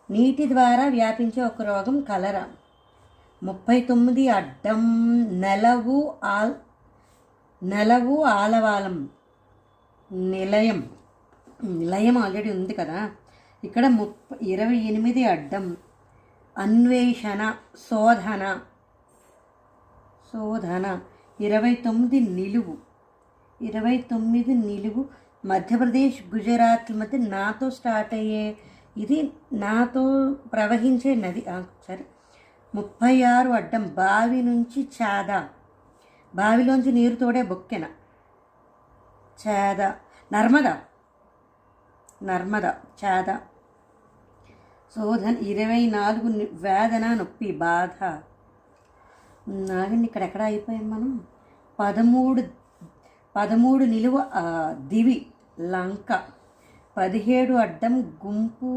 నీటి ద్వారా వ్యాపించే ఒక రోగం కలరా. 39 అడ్డం నెలవు ఆలవాలం నిలయం. నిలయం ఆల్రెడీ ఉంది కదా. ఇక్కడ 28 అడ్డం అన్వేషణ శోధన. 29 నిలువు మధ్యప్రదేశ్ గుజరాత్ మధ్య నాతో స్టార్ట్ అయ్యే ఇది నాతో ప్రవహించే నది. సరే. 36 అడ్డం బావి నుంచి చాద. బావిలోంచి నీరు తోడే బొక్కెన చాద. నర్మద చాద. శోధన. 24 వేదన నొప్పి బాధ. నాగండి ఇక్కడ ఎక్కడ అయిపోయాం మనం. 13 నిలువ దివి లంక. 17 అడ్డం గుంపు